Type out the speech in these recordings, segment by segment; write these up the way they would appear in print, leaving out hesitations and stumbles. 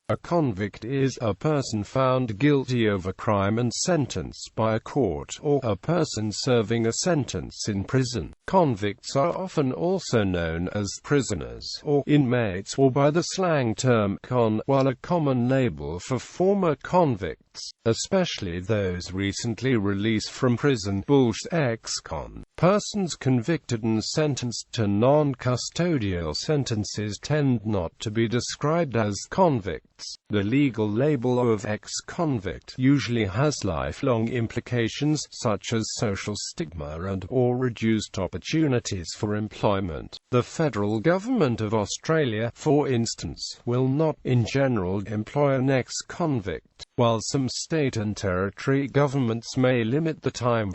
A convict is a person found guilty of a crime and sentenced by a court, or a person serving a sentence in prison. Convicts are often also known as prisoners, or inmates, or by the slang term con, while a common label for former convicts, especially those recently released from prison, ex-con. Persons convicted and sentenced to non-custodial sentences tend not to be described as convicts. The legal label of ex-convict usually has lifelong implications, such as social stigma and/or reduced opportunities for employment. The federal government of Australia, for instance, will not, in general, employ an ex-convict, while some state and territory governments may limit the time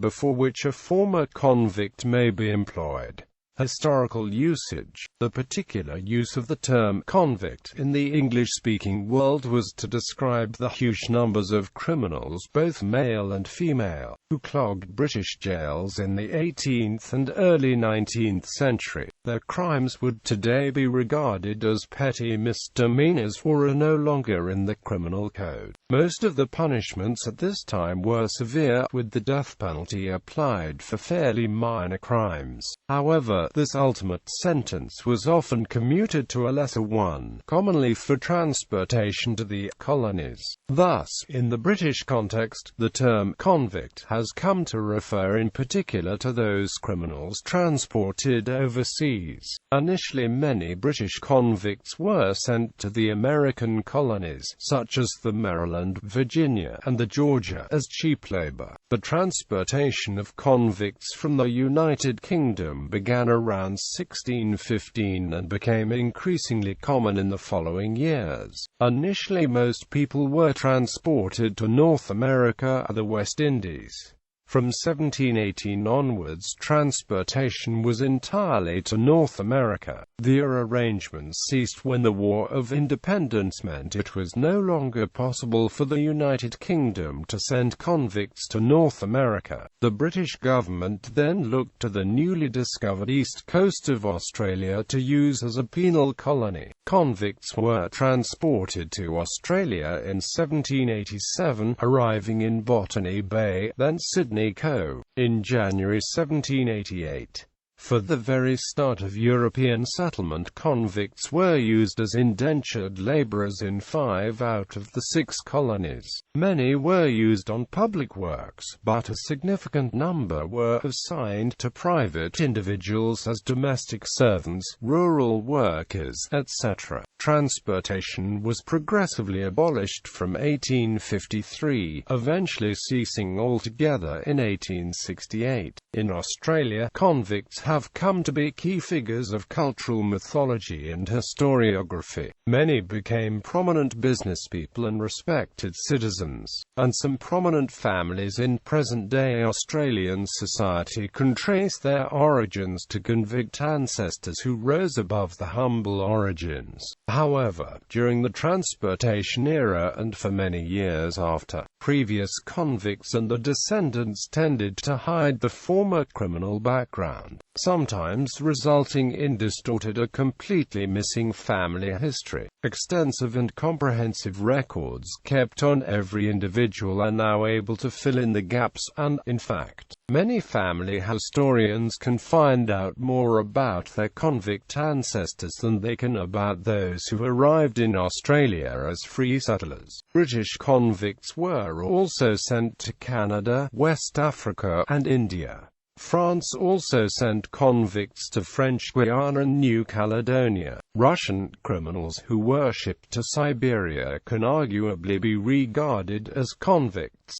before which a former convict may be employed. Historical usage. The particular use of the term convict in the English-speaking world was to describe the huge numbers of criminals, both male and female, who clogged British jails in the 18th and early 19th century. Their crimes would today be regarded as petty misdemeanors or are no longer in the criminal code. Most of the punishments at this time were severe, with the death penalty applied for fairly minor crimes. However, this ultimate sentence was often commuted to a lesser one, commonly for transportation to the colonies. Thus, in the British context, the term convict has come to refer in particular to those criminals transported overseas. Initially, many British convicts were sent to the American colonies, such as the Maryland, Virginia, and the Georgia, as cheap labor. The transportation of convicts from the United Kingdom began around 1615 and became increasingly common in the following years. Initially, most people were transported to North America or the West Indies. From 1718 onwards, transportation was entirely to North America. The arrangements ceased when the War of Independence meant it was no longer possible for the United Kingdom to send convicts to North America. The British government then looked to the newly discovered east coast of Australia to use as a penal colony. Convicts were transported to Australia in 1787, arriving in Botany Bay, then Sydney Co. in January 1788. For the very start of European settlement, convicts were used as indentured labourers in 5 out of the 6 colonies. Many were used on public works, but a significant number were assigned to private individuals as domestic servants, rural workers, etc. Transportation was progressively abolished from 1853, eventually ceasing altogether in 1868. In Australia, convicts have come to be key figures of cultural mythology and historiography. Many became prominent businesspeople and respected citizens, and some prominent families in present-day Australian society can trace their origins to convict ancestors who rose above the humble origins. However, during the transportation era and for many years after, previous convicts and their descendants tended to hide the former criminal background, sometimes resulting in distorted or completely missing family history. Extensive and comprehensive records kept on every individual are now able to fill in the gaps, and, in fact, many family historians can find out more about their convict ancestors than they can about those who arrived in Australia as free settlers. British convicts were also sent to Canada, West Africa, and India. France also sent convicts to French Guiana and New Caledonia. Russian criminals who were shipped to Siberia can arguably be regarded as convicts.